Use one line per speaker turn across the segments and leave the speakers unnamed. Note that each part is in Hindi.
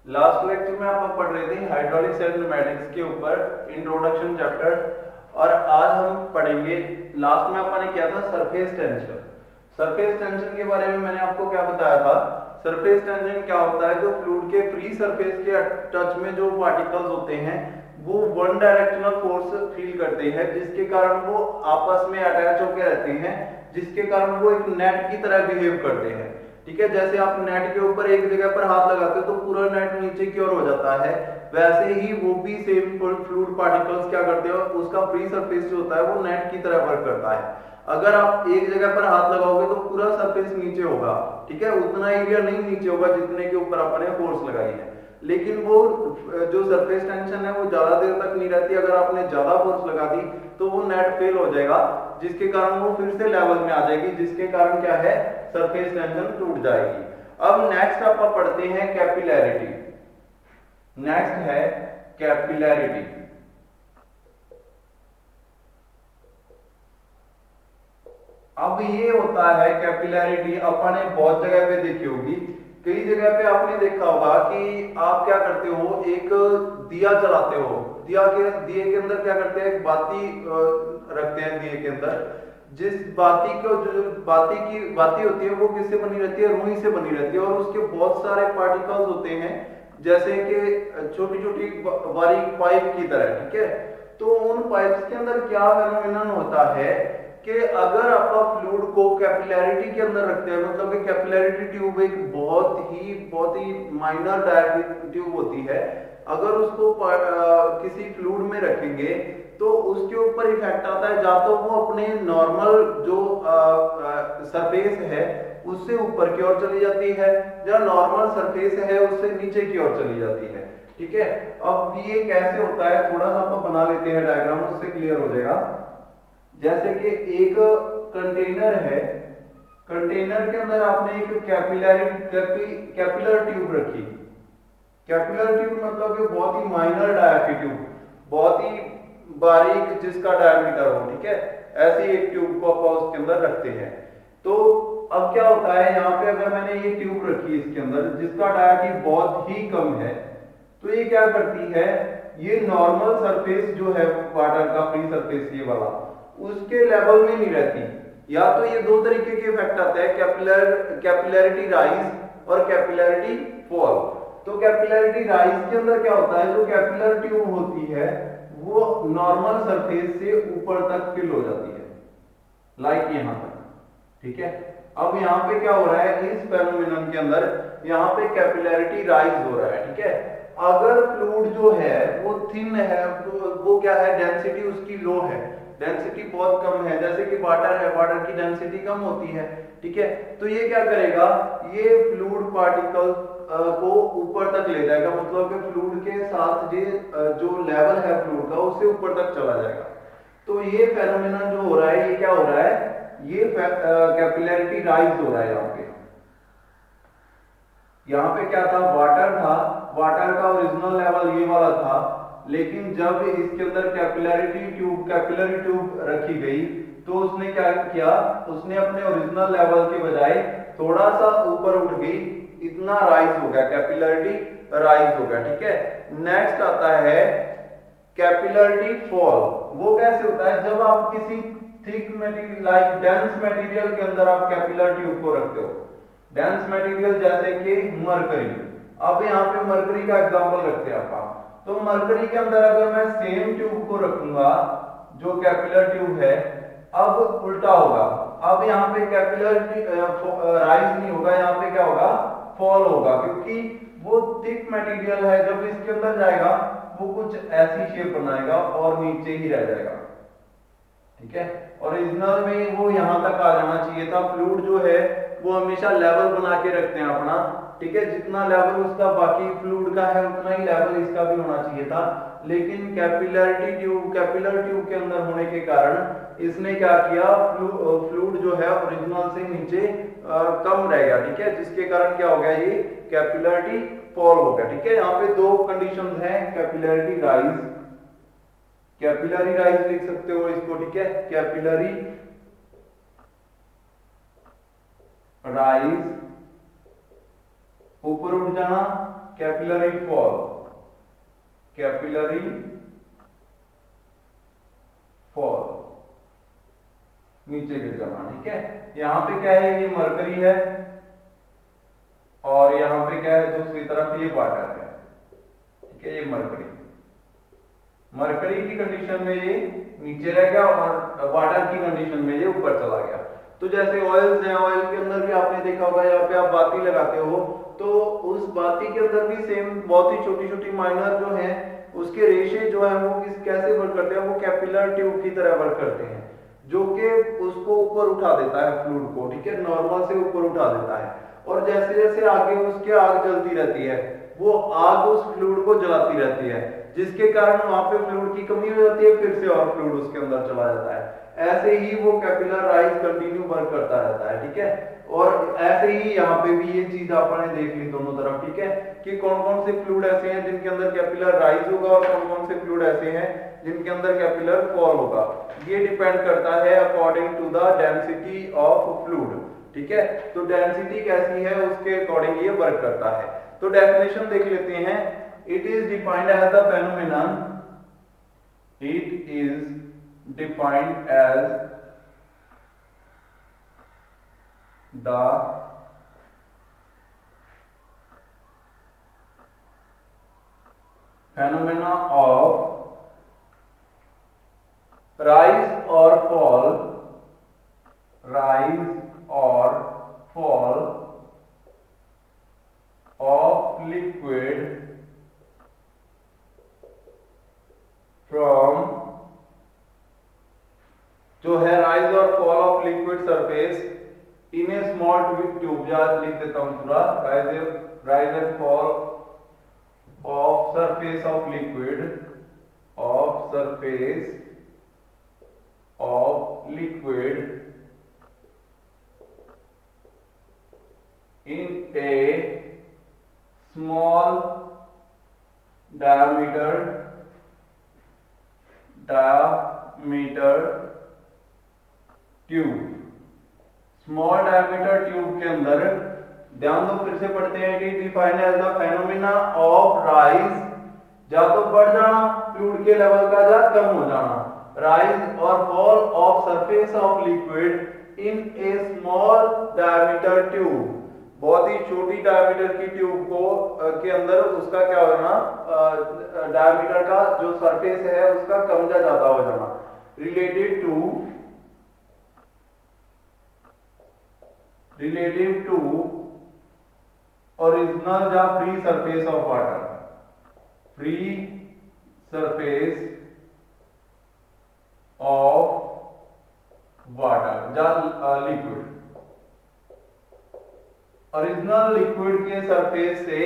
लास्ट लेक्चर में आप पढ़ रहे थे हाइड्रोलिक्स एंड न्यूमेटिक्स के ऊपर इंट्रोडक्शन चैप्टर, और आज हम पढ़ेंगे। लास्ट में अपन ने किया था सरफेस टेंशन। सरफेस टेंशन के बारे में मैंने आपको क्या बताया था। सरफेस टेंशन क्या होता है, जो फ्लूइड के फ्री सरफेस के टच में जो पार्टिकल्स होते हैं वो वन डायरेक्शनल फोर्स फील करते हैं, जिसके कारण वो आपस में अटैच होकर रहते हैं, जिसके कारण वो एक नेट की तरह बिहेव करते हैं। ठीक है, जैसे आप नेट के ऊपर एक जगह पर हाथ लगाते हो तो पूरा नेट नीचे की ओर हो जाता है, वैसे ही वो भी सेम फ्लूइड पार्टिकल्स क्या करते हैं, उसका फ्री सरफेस जो होता है वो नेट की तरह वर्क करता है। अगर आप एक जगह पर हाथ लगाओगे तो पूरा सरफेस नीचे होगा, ठीक है, उतना एरिया नहीं नीचे होगा जितने के ऊपर आपने फोर्स लगाई है। लेकिन वो जो सरफेस टेंशन है वो ज्यादा देर तक नहीं रहती। अगर आपने ज्यादा फोर्स लगा दी तो वो नेट फेल हो जाएगा, जिसके कारण वो फिर से लेवल में आ जाएगी, जिसके कारण क्या है, सरफेस टेंशन टूट जाएगी। अब नेक्स्ट आप पढ़ते हैं कैपिलैरिटी। नेक्स्ट है कैपिलैरिटी। अब ये होता है कैपिलैरिटी, अपन ने बहुत जगह पे देखी होगी। कई जगह पे आपने देखा होगा कि आप क्या करते हो, एक दिया जलाते हो, दिए के अंदर क्या करते हैं, एक बाती रखते हैं दिए के अंदर। जिस बाती को जो बाती होती है वो किससे बनी रहती है, रुई से बनी रहती है, और उसके बहुत सारे पार्टिकल्स होते हैं, जैसे कि छोटी छोटी बारीक पाइप की तरह। ठीक है, तो उन पाइप्स के अंदर क्या फेनोमेनन होता है कि अगर आप फ्लूइड को कैपिलैरिटी के अंदर रखते हैं, मतलब कि कैपिलैरिटी ट्यूब एक बहुत ही माइनर डायमीटर ट्यूब होती है, अगर उसको किसी फ्लूइड में रखेंगे तो उसके ऊपर इफेक्ट आता है, या तो वो अपने नॉर्मल जो सरफेस है उससे ऊपर की ओर चली जाती है, या नॉर्मल सरफेस है उससे नीचे की ओर चली जाती है। ठीक है, अब ये कैसे होता है थोड़ा सा आप बना लेते हैं डायग्राम, उससे क्लियर हो जाएगा। जैसे कि एक कंटेनर है, कंटेनर के अंदर आपने एक कैपिलर ट्यूब रखी। कैपिलर ट्यूब मतलब कि बहुत ही माइनर डायामीटर ट्यूब, बहुत ही बारीक जिसका डायमीटर हो। ठीक है, ऐसी एक ट्यूब को आप उसके अंदर रखते हैं। तो अब क्या होता है, यहाँ पे अगर मैंने ये ट्यूब रखी इसके अंदर जिसका डायामीटर बहुत ही कम है, तो ये क्या करती है, ये नॉर्मल सरफेस जो है वाटर का फ्री सरफेस ये वाला, उसके लेवल में नहीं रहती। या तो ये दो तरीके के इफेक्ट आते हैं, कैपिलैरिटी राइज और कैपिलैरिटी फॉल। तो कैपिलैरिटी राइज के अंदर क्या होता है, जो कैपिलर ट्यूब होती है वो नॉर्मल सरफेस से ऊपर तक फिल हो जाती है, लाइक यहां तक। ठीक है, अब यहां पे क्या हो रहा है, इस फेनोमेनन के अंदर यहां पे कैपिलैरिटी राइज हो रहा है। ठीक है, अगर फ्लूइड जो है वो थिन है, वो क्या है, डेंसिटी उसकी लो है, डेंसिटी बहुत कम है, जैसे कि वाटर है, वाटर की डेंसिटी कम होती है। ठीक है, तो ये क्या करेगा, ये फ्लूइड पार्टिकल को ऊपर तक ले जाएगा, मतलब कि फ्लूइड के साथ ये जो लेवल है फ्लूइड का उससे ऊपर तक चला जाएगा। तो ये फेनोमेनन जो हो रहा है, ये क्या हो रहा है, ये कैपिलैरिटी राइज हो रहा है। यहाँ पे क्या था, वाटर था, वाटर का ओरिजिनल लेवल ये वाला था, लेकिन जब इसके अंदर कैपिलरी ट्यूब रखी गई तो उसने क्या किया, उसने अपने ओरिजिनल लेवल के बजाय थोड़ा सा ऊपर उठ गई, इतना राइज हो गया, कैपिलरिटी राइज हो गया। ठीक है, नेक्स्ट आता है कैपिलरिटी फॉल। वो कैसे होता है, जब आप किसी thick material like dense material के अंदर आप कैपिलर ट्यूब को रखते हो, डेंस मटेरियल जैसे कि मरकरी। अब यहाँ पे मरकरी का एग्जांपल रखते हैं आप। तो मरकरी के अंदर अगर मैं सेम ट्यूब को रखूंगा जो कैपिलर ट्यूब है, अब उल्टा होगा, अब यहाँ पे कैपिलर राइज नहीं होगा, यहाँ पे क्या होगा, फॉल होगा, क्योंकि वो थिक मटेरियल है, जब इसके अंदर जाएगा वो कुछ ऐसी शेप बनाएगा और नीचे ही रह जाएगा। ठीक है, ओरिजिनल में वो यहां तक आ जाना चाहिए था। फ्लूइड जो है वो हमेशा लेवल बना के रखते हैं अपना। ठीक है, जितना लेवल उसका बाकी फ्लूइड का है उतना ही लेवल इसका भी होना चाहिए था, लेकिन कैपिलर ट्यूब के अंदर होने के कारण इसने क्या किया, फ्लूइड जो है ओरिजिनल से नीचे कम रह गया। ठीक है, जिसके कारण क्या हो गया, ये कैपिलरिटी फॉल हो गया। ठीक है, यहाँ पे दो कंडीशंस हैं, कैपिलरिटी राइज, कैपिलरी राइज लिख सकते हो इसको। ठीक है, कैपिलरी राइज ऊपर उठ जाना, कैपिलरी फॉल, कैपिलरी फॉल, नीचे गिर जाना। ठीक है, यहां पे क्या है, ये मरकरी है और यहां पे क्या है, दूसरी तरफ ये वाटर है। ठीक है, ये मरकरी, मरकरी की कंडीशन में ये नीचे रह गया और वाटर की कंडीशन में ये ऊपर चला गया। तो जैसे ऑयल्स हैं, ऑयल के अंदर भी आपने देखा होगा, यहाँ पे आप बाती लगाते हो तो उस बाती के अंदर भी सेम बहुत ही छोटी छोटी माइनर जो है उसके रेशे जो है वो कैसे वर्क करते हैं, वो कैपिलर ट्यूब की तरह वर्क करते हैं, जो कि उसको ऊपर उठा देता है फ्लूइड को। ठीक है, नॉर्मल से ऊपर उठा देता है और जैसे जैसे आगे उसके आग जलती रहती है, वो आग उस फ्लूइड को जलाती रहती है, जिसके कारण वहां पे फ्लूइड की कमी हो जाती है, फिर से और फ्लूइड उसके अंदर चला जाता है। ऐसे ही वो कैपिलर राइज कंटिन्यू वर्क करता रहता है। ठीक है, और ऐसे ही यहाँ पे भी ये चीज आपने देख ली दोनों तरफ। ठीक है, कि कौन कौन से फ्लूइड ऐसे हैं जिनके अंदर कैपिलर राइज होगा और कौन कौन से फ्लूइड ऐसे हैं जिनके अंदर कैपिलर फॉल होगा। ये डिपेंड करता है according to the density of fluid. ठीक है, तो डेंसिटी कैसी है उसके अकॉर्डिंग ये वर्क करता है। तो डेफिनेशन देख लेते हैं। It is defined as the phenomenon, it is defined as the phenomena of rise or fall, rise or fall of liquid from, जो है राइज और fall of liquid surface in a small tube, या लिख देता हूं पूरा, rise and fall of surface of liquid, of surface of liquid in a small diameter tube. Small diameter tube के अंदर, ध्यान दो फिर से पढ़ते हैं, it is defined as the phenomena of rise, या तो बढ़ जाना फ्लूइड के लेवल का या कम हो जाना, राइज और fall of surface of liquid in a small diameter tube, बहुत ही छोटी डायमीटर की ट्यूब को के अंदर उसका क्या हो जाना, डायमीटर का जो सरफेस है उसका कम या ज्यादा हो जाना, रिलेटिव टू ओरिजिनल या free surface of water, free surface of water या लिक्विड, ओरिजिनल लिक्विड के सरफेस से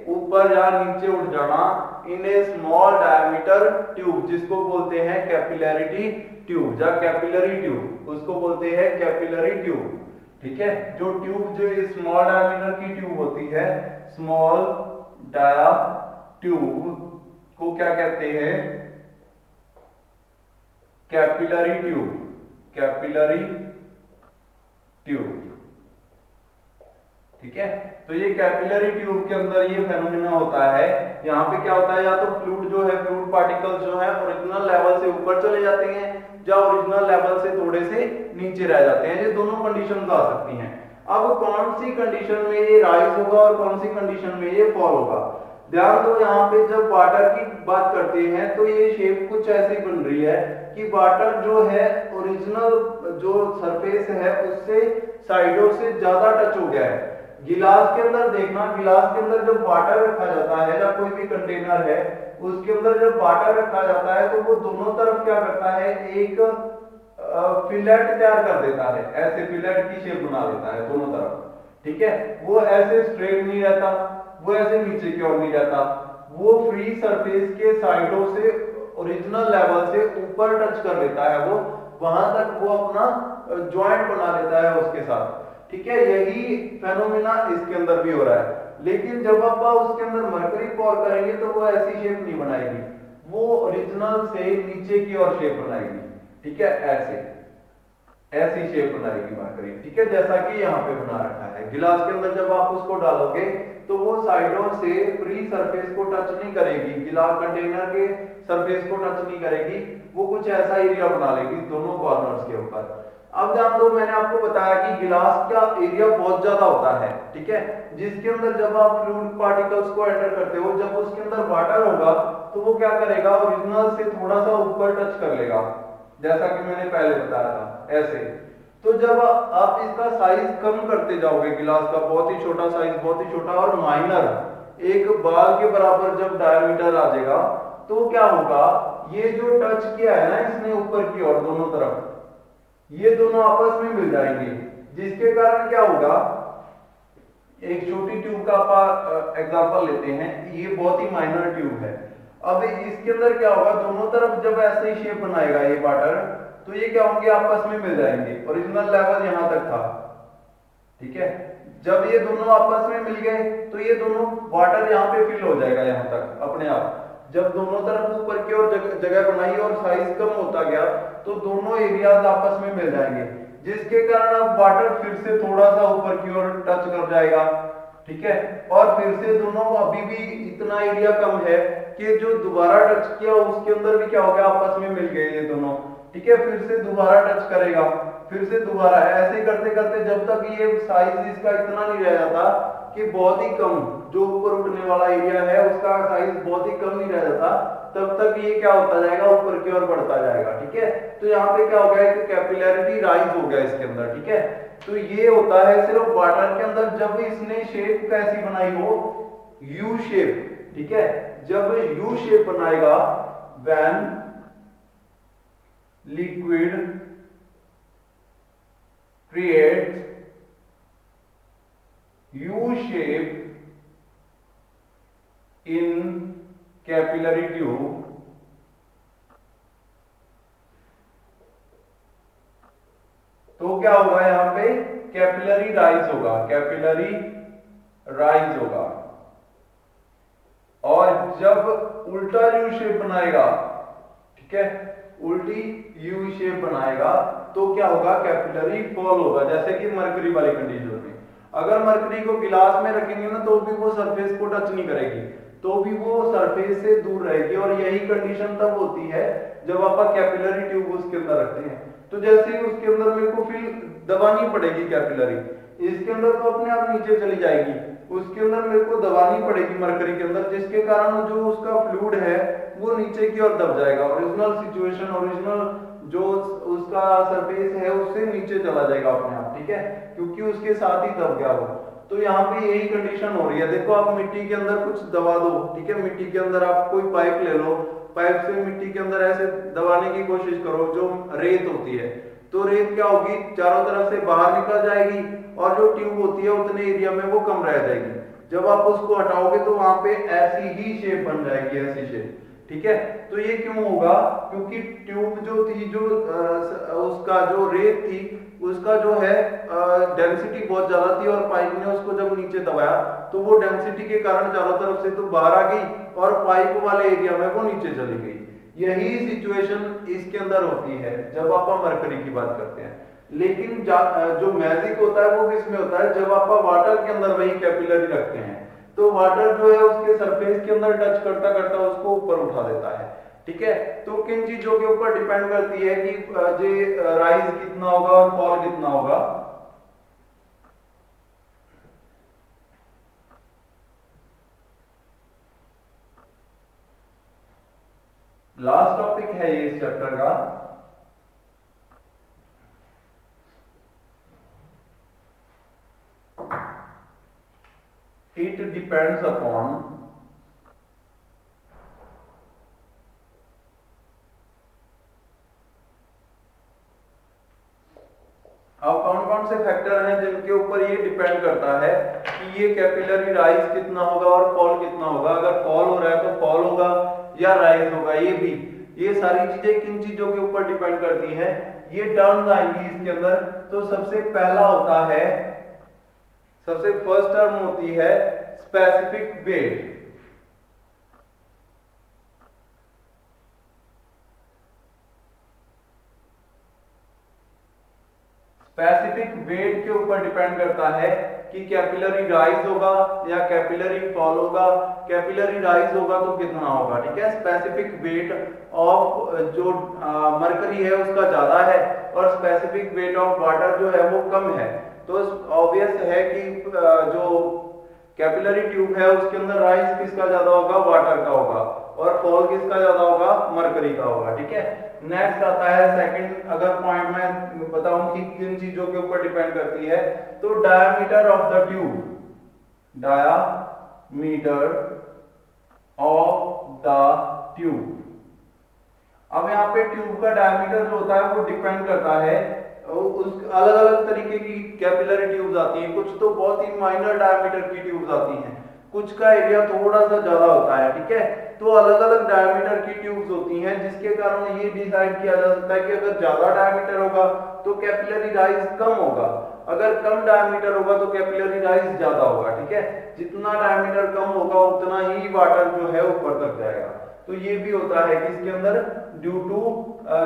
ऊपर या नीचे उठ जाना इन ए स्मॉल डायमीटर ट्यूब, जिसको बोलते हैं कैपिलैरिटी ट्यूब या कैपिलरी ट्यूब, उसको बोलते हैं कैपिलरी ट्यूब। ठीक है, जो ट्यूब जो स्मॉल डायमीटर की ट्यूब होती है, स्मॉल डाया ट्यूब को क्या कहते हैं, कैपिलरी ट्यूब, कैपिलरी ट्यूब। ठीक है, तो ये कैपिलरी ट्यूब के अंदर ये फेनोमेना होता है। यहाँ पे क्या होता है, या तो फ्लूइड जो है, फ्लूइड पार्टिकल्स जो है ओरिजिनल लेवल से ऊपर चले जाते हैं या ओरिजिनल लेवल से थोड़े से नीचे रह जाते हैं, ये दोनों कंडीशंस आ सकती हैं। अब कौन सी कंडीशन में ये राइज होगा और कौन सी कंडीशन में ये फॉल होगा, ध्यान दो। यहाँ पे जब वाटर की बात करते हैं तो ये शेप कुछ ऐसी बन रही है कि वाटर जो है ओरिजिनल जो सरफेस है उससे साइडों से ज्यादा टच हो गया है। गिलास के अंदर देखना, गिलास के अंदर जब वाटर रखा जाता है या कोई भी कंटेनर है उसके अंदर जब वाटर रखा जाता है तो वो दोनों तरफ क्या करता है, एक फिलेट तैयार कर देता है, ऐसे फिलेट की शेप बना देता है दोनों तरफ। ठीक है, वो ऐसे स्ट्रेट नहीं रहता, वो ऐसे नीचे की ओर नहीं रहता, वो फ्री सरफेस के साइडों से ओरिजिनल लेवल से ऊपर टच कर लेता है, वो वहां तक वो अपना ज्वाइंट बना लेता है उसके साथ। ठीक है, यही फेनोमेना इसके अंदर भी हो रहा है। लेकिन जब आप उसके अंदर मरकरी पॉर करेंगे तो वो ऐसी शेप नहीं बनाएगी, वो ओरिजिनल से नीचे की ओर शेप बनाएगी। ठीक है, ऐसे ऐसी शेप बनाएगी मरकरी, ठीक है, जैसा कि यहाँ पे बना रखा है। गिलास के अंदर जब आप उसको डालोगे तो वो साइडों से फ्री सरफेस को टच नहीं करेगी, गिलास कंटेनर के सरफेस को टच नहीं करेगी, वो कुछ ऐसा एरिया बना लेगी दोनों कॉर्नर्स के ऊपर। अब जान दो, मैंने आपको बताया कि गिलास का एरिया बहुत ज्यादा होता है, ठीक है, जिसके अंदर जब आप फ्लूइड पार्टिकल्स को एंटर करते हो, जब उसके अंदर वाटर होगा तो वो क्या करेगा, ओरिजिनल से थोड़ा सा ऊपर टच कर लेगा, जैसा कि मैंने पहले बताया था ऐसे। तो जब आप इसका साइज कम करते जाओगे, गिलास का बहुत ही छोटा साइज, बहुत ही छोटा और माइनर, एक बाल के बराबर जब डायमीटर आ जाएगा, तो क्या होगा, ये जो टच किया है ना इसने ऊपर की ओर दोनों तरफ, ये दोनों आपस में मिल जाएंगे, जिसके कारण क्या होगा, एक छोटी ट्यूब का आप एग्जांपल लेते हैं, ये बहुत ही माइनर ट्यूब है। अब इसके अंदर क्या होगा, दोनों तरफ जब ऐसे ही शेप बनाएगा ये वाटर, तो ये क्या होंगे, आपस में मिल जाएंगे। ओरिजिनल लेवल यहां तक था, ठीक है, जब ये दोनों आपस में मिल गए तो ये दोनों वाटर यहाँ पे फिल हो जाएगा यहां तक अपने आप। जब दोनों तरफ ऊपर की ओर जगह बनाई और साइज कम होता गया तो दोनों एरियाज आपस में मिल जाएंगे, जिसके कारण अब वाटर फिर से थोड़ा सा ऊपर की ओर टच कर जाएगा, ठीक है, और फिर से दोनों अभी भी इतना एरिया कम है कि जो दोबारा टच किया उसके अंदर भी क्या हो गया, आपस में मिल गए ये दोनों, ठीक है, फिर से दोबारा टच करेगा, फिर से दोबारा, ऐसे करते करते जब तक ये साइज इसका इतना नहीं रह जाता कि बहुत ही कम, जो ऊपर उठने वाला एरिया है उसका साइज बहुत ही कम नहीं रह जाता, तब तक ये क्या होता जाएगा, ऊपर की ओर बढ़ता जाएगा, ठीक है। तो यहाँ पे क्या हो गया, एक कैपिलैरिटी राइज हो गया इसके अंदर, ठीक है। तो ये होता है सिर्फ वाटर के अंदर, जब इसने शेप कैसी बनाई हो, यू शेप, ठीक है, जब यू शेप बनाएगा, when liquid creates U shape in capillary tube, तो क्या होगा, यहां पे कैपिलरी राइज होगा, कैपिलरी राइज होगा। और जब उल्टा यू शेप बनाएगा, ठीक है, उल्टी यू शेप बनाएगा तो क्या होगा, कैपिलरी फॉल होगा, जैसे कि मरकरी वाली कंडीशन में। अगर मरकरी को गिलास में रखेंगे ना तो भी वो सरफेस को टच नहीं करेगी, तो भी वो सरफेस से दूर रहेगी, और यही कंडीशन तब होती है जब आप कैपिलरी ट्यूब उसके अंदर रखते हैं। तो जैसे ही उसके अंदर मेरे को फिर दबानी पड़ेगी कैपिलरी, इसके अंदर तो अपने आप नीचे चली जाएगी, उसके अंदर मेरे को दबानी पड़ेगी मरकरी के अंदर, जिसके कारण जो उसका फ्लूइड है वो नीचे की ओर दब जाएगा, ओरिजिनल सिचुएशन, ओरिजिनल जो उसका सरफेस है उससे नीचे चला जाएगा अपने आप, ठीक है, क्योंकि उसके साथ ही दब गया वो। तो यहाँ पे यही कंडीशन हो रही है। देखो, आप मिट्टी के अंदर कुछ दबा दो, ठीक है, मिट्टी के अंदर आप कोई पाइप ले लो, पाइप से मिट्टी के अंदर ऐसे दबाने की कोशिश करो, जो रेत होती है, तो रेत क्या होगी, चारों तरफ से बाहर निकल जाएगी, और जो ट्यूब होती है उतने एरिया में वो कम रह जाएगी। जब आप उसको हटाओगे तो वहां पे ऐसी ही शेप बन जाएगी, ऐसी शेप, ठीक है। तो ये क्यों होगा, क्योंकि ट्यूब जो थी, जो उसका जो रेत थी, उसका जो है डेंसिटी बहुत ज्यादा थी, और पाइप ने उसको जब नीचे दबाया तो वो डेंसिटी के कारण चारों तरफ से तो बाहर आ गई, और पाइप वाले एरिया में वो नीचे चली गई। यही सिचुएशन इसके अंदर होती है जब आप मरकरी की बात करते हैं। लेकिन जो मैजिक होता है वो किसमें होता है, जब आप वाटर के अंदर वही कैपिलरी रखते हैं, तो वाटर जो है उसके सरफेस के अंदर टच करता करता उसको ऊपर उठा देता है, ठीक है। तो किन चीजों के ऊपर डिपेंड करती है कि जे राइज कितना होगा और फॉल कितना होगा। लास्ट टॉपिक है ये इस चैप्टर का। It depends upon अब कौन कौन से फैक्टर हैं जिनके ऊपर ये डिपेंड करता है कि ये कैपिलरी राइज कितना होगा और फॉल कितना होगा। अगर फॉल हो रहा है तो फॉल होगा या राइज होगा, ये भी, ये सारी चीजें किन चीजों के ऊपर डिपेंड करती हैं, ये टर्म्स आएंगी इसके अंदर। तो सबसे पहला होता है, सबसे फर्स्ट टर्म होती है स्पेसिफिक वेट। स्पेसिफिक वेट के ऊपर डिपेंड करता है कि कैपिलरी राइज होगा या कैपिलरी फॉल होगा। कैपिलरी राइज होगा तो कितना होगा, ठीक है। स्पेसिफिक वेट ऑफ जो मरकरी है उसका ज्यादा है और स्पेसिफिक वेट ऑफ वाटर जो है वो कम है, तो ऑब्वियस है कि जो कैपिलरी ट्यूब है उसके अंदर राइज किसका ज्यादा होगा, वाटर का होगा, और फॉल किसका ज्यादा होगा, मरकरी का होगा, ठीक है। नेक्स्ट आता है सेकंड, अगर पॉइंट मैं बताऊं कि किन चीजों के ऊपर डिपेंड करती है, तो diameter of the tube, diameter of the tube. अब यहाँ पे ट्यूब का डायमीटर जो होता है वो डिपेंड करता है, उस अलग अलग तरीके की कैपिलरी ट्यूब्स आती हैं, कुछ तो बहुत ही माइनर डायमीटर की ट्यूब्स आती हैं, कुछ का एरिया थोड़ा सा ज्यादा होता है, ठीक है। तो अलग अलग डायमीटर की ट्यूब्स होती हैं जिसके कारण ये डिसाइड किया जा सकता है कि अगर ज्यादा डायमीटर होगा तो कैपिलरी राइज कम होगा, अगर कम डायमीटर होगा तो कैपिलरी राइज ज्यादा होगा, ठीक है। जितना डायमीटर कम होगा उतना ही वाटर जो है ऊपर तक जाएगा। तो ये भी होता है कि इसके अंदर ड्यू टू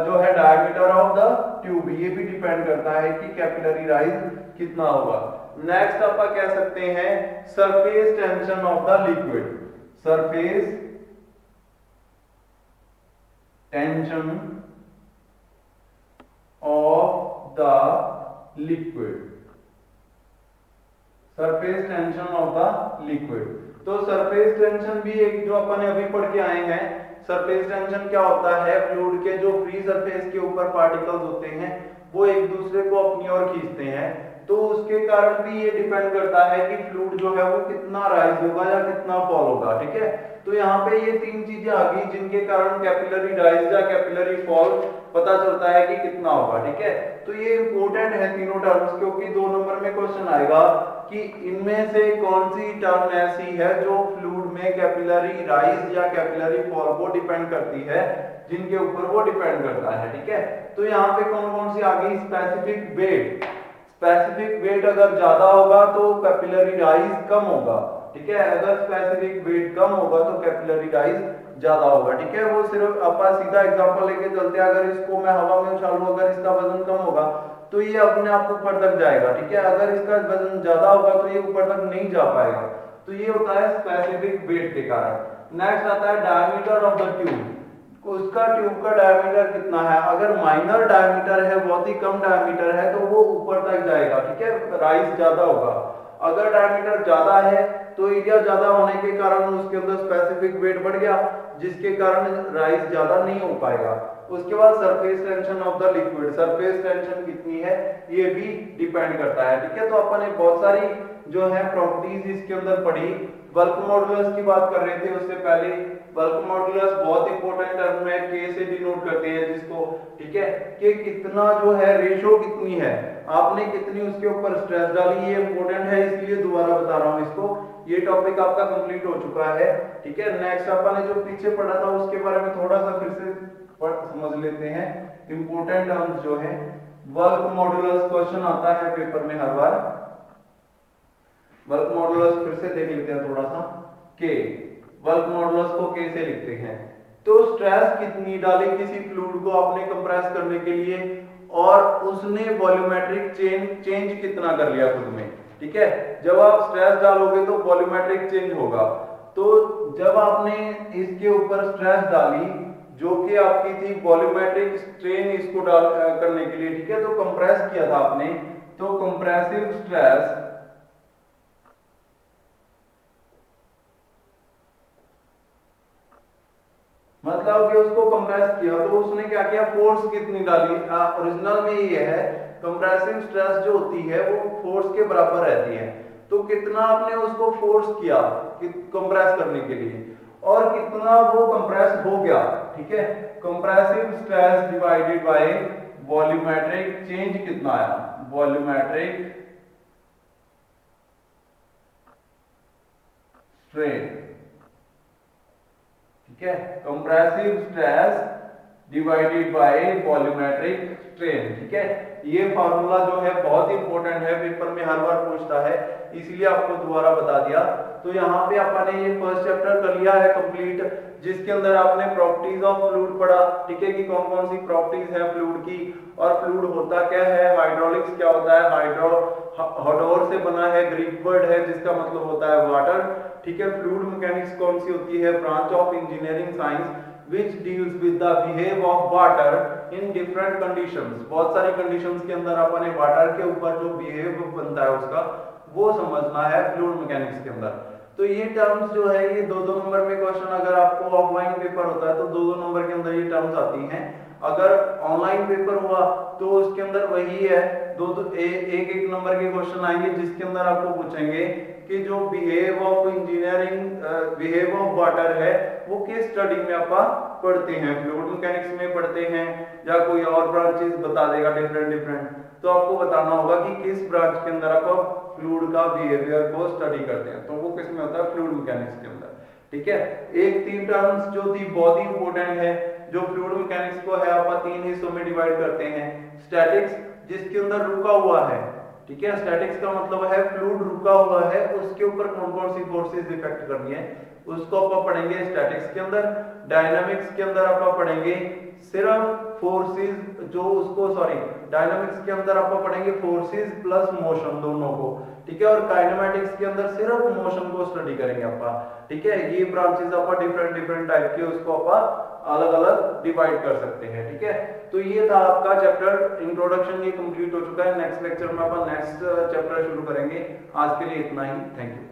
जो है डायमीटर ऑफ द ट्यूब, ये भी डिपेंड करता है कि कैपिलरी राइज कितना होगा। नेक्स्ट आप कह सकते हैं surface tension of the liquid, surface tension of the liquid, surface tension of the liquid. तो सरफेस टेंशन भी एक जो अपन अभी पढ़ के आए हैं, सरफेस टेंशन क्या होता है, फ्लूइड के जो फ्री सरफेस के ऊपर पार्टिकल्स होते हैं वो एक दूसरे को अपनी ओर खींचते हैं, तो उसके कारण भी ये डिपेंड करता है कि फ्लूइड जो है वो कितना राइज होगा या कितना फॉल होगा, ठीक है। तो यहाँ पे ये तीन चीजें आ गई जिनके कारण कैपिलरी राइज या कैपिलरी फॉल पता चलता है कि कितना होगा, ठीक है। तो ये इंपॉर्टेंट है तीनों टर्म्स, क्योंकि 2 नंबर में क्वेश्चन आएगा कि इनमें से कौन सी टर्म ऐसी है जो फ्लूइड में कैपिलरी राइज या कैपिलरी फॉल को डिपेंड करती है, जिनके ऊपर वो डिपेंड करता है, ठीक है। तो यहाँ पे कौन कौन सी आ गई, स्पेसिफिक वेट, स्पेसिफिक वेट अगर ज्यादा होगा तो कैपिलरी राइज कम होगा, ठीक है। अगर स्पेसिफिक वेट कम होगा तो कैपिलरी राइज ज्यादा होगा, ठीक है। वो सिर्फ अपन सीधा एग्जांपल लेके चलते हैं, अगर इसको मैं हवा में उछालूं, अगर इसका वजन कम होगा तो ये अपने आप ऊपर तक जाएगा, ठीक है। अगर इसका वजन ज्यादा होगा तो ये ऊपर तक नहीं जा पाएगा, तो ये होता है स्पेसिफिक वेट के कारण। नेक्स्ट आता है डायमीटर ऑफ द ट्यूब, उसका ट्यूब का डायमीटर कितना है, अगर माइनर डायमीटर है, बहुत ही कम डायमीटर है, तो वो ऊपर तक जाएगा, ठीक है, राइज ज्यादा होगा। अगर डायमीटर ज्यादा है तो एरिया ज्यादा होने के कारण उसके अंदर स्पेसिफिक वेट बढ़ गया, जिसके कारण राइज ज्यादा नहीं हो पाएगा। उसके बाद surface tension of the liquid, surface tension कितनी है ये भी डिपेंड करता है, ठीक है। तो अपन ने बहुत सारी जो है प्रॉपर्टीज इसके अंदर पढ़ी। बल्क मॉडुलस की बात कर रहे थे उससे पहले, बल्क मॉडुलस बहुत इंपॉर्टेंट टर्म है, के से डिनोट करते हैं जिसको, ठीक है, कि कितना जो है रेशो कितनी है, आपने कितनी उसके ऊपर स्ट्रेस डाली, ये इंपॉर्टेंट है, इसलिए दोबारा बता रहा हूं इसको। ये टॉपिक आपका कंप्लीट हो चुका है, ठीक है। नेक्स्ट अपन ने जो पीछे पढ़ा था उसके बारे में थोड़ा सा फिर से समझ लेते हैं। इंपॉर्टेंट टर्म्स जो है, बल्क मॉडुलस क्वेश्चन आता है पेपर में हर बार, बल्क मॉडुलस फिर से देख लेते हैं थोड़ा सा, के बल्क मॉडुलस को के से लिखते हैं। तो स्ट्रेस कितनी डाली किसी फ्लूइड को आपने कंप्रेस करने के लिए, और उसने वॉल्यूमेट्रिक चेंज कितना कर लिया खुद में, ठीक है। जब आप स्ट्रेस डालोगे तो वॉल्यूमेट्रिक चेंज होगा, तो जब आपने इसके ऊपर स्ट्रेस डाली जो कि आपकी थी वॉल्यूमेट्रिक स्ट्रेन इसको डाल करने के लिए, ठीक है, तो कंप्रेस किया था आपने, तो कंप्रेसिव स्ट्रेस मतलब कि उसको कंप्रेस किया, तो उसने क्या किया, फोर्स कितनी डाली, ओरिजिनल में ये है कंप्रेसिव स्ट्रेस जो होती है वो फोर्स के बराबर रहती है, तो कितना आपने उसको फोर्स किया कंप्रेस करने के लिए, और कितना वो कंप्रेस हो गया, ठीक है। Compressive stress divided by volumetric change कितना आया, वॉल्यूमेट्रिक स्ट्रेन, ठीक है, compressive stress divided by volumetric strain, ठीक है। ये फार्मूला जो है बहुत इंपॉर्टेंट है, पेपर में हर बार पूछता है, इसलिए आपको दोबारा बता दिया। तो यहाँ पे अपन ने ये फर्स्ट चैप्टर कर लिया है कंप्लीट। जिसके अंदर आपने प्रॉपर्टीज ऑफ फ्लूइड पढ़ा, ठीक है, कि कौन कौन सी प्रॉपर्टीज है फ्लूइड की, और फ्लूइड होता क्या है, हाइड्रोलिक्स क्या होता है, हाइड्रोर से बना है, ग्रीक वर्ड है जिसका मतलब होता है वाटर, ठीक है। फ्लूइड मैकेनिक्स कौन सी होती है, branch of engineering science which deals with the behave of water in different conditions। बहुत सारी कंडीशंस के अंदर अपने वाटर के ऊपर जो बिहेव बनता है उसका वो समझना है फ्लूइड मैकेनिक्स के अंदर। तो ये टर्म्स जो है ये 2-2 नंबर में क्वेश्चन अगर आपको ऑफलाइन पेपर होता है तो 2-2 नंबर के अंदर ये टर्म्स आती हैं। अगर ऑनलाइन पेपर हुआ तो उसके अंदर वही है, एक एक नंबर के क्वेश्चन आएंगे जिसके अंदर आपको पूछेंगे कि जो behave of engineering behave of water है वो किस स्टडी में आप पढ़ते हैं, फ्लूइड मैकेनिक्स में पढ़ते हैं या कोई और ब्रांचेस बता देगा डिफरेंट, तो आपको बताना होगा कि किस ब्रांच के अंदर आप फ्लूइड का बिहेवियर को स्टडी करते हैं, तो वो किस में होता है, फ्लूइड मैकेनिक्स के अंदर, ठीक है। एक 3 टर्म्स जो थी बहुत ही इंपॉर्टेंट है, जो फ्लूइड मैकेनिक्स को है आप 3 हिस्सों में डिवाइड करते हैं। स्टैटिक्स जिसके अंदर रुका हुआ है, ठीक है, स्टैटिक्स का मतलब है फ्लूइड रुका हुआ है उसके ऊपर कौन कौन सी फोर्सेस इफेक्ट करनी है उसको आप पढ़ेंगे स्टैटिक्स के अंदर। डायनामिक्स के अंदर आप पढ़ेंगे सिर्फ फोर्सेस जो उसको डायनामिक्स के अंदर आप पढ़ेंगे फोर्सेस प्लस मोशन दोनों को, ठीक है, और काइनेमैटिक्स के अंदर सिर्फ मोशन को स्टडी करेंगे आप, ठीक है। ये ब्रांचेस आप डिफरेंट टाइप के उसको आप अलग अलग डिवाइड कर सकते हैं, ठीक है। तो ये था आपका चैप्टर इंट्रोडक्शन, ये कंप्लीट हो चुका है। नेक्स्ट लेक्चर में अपन नेक्स्ट चैप्टर शुरू करेंगे। आज के लिए इतना ही, थैंक यू।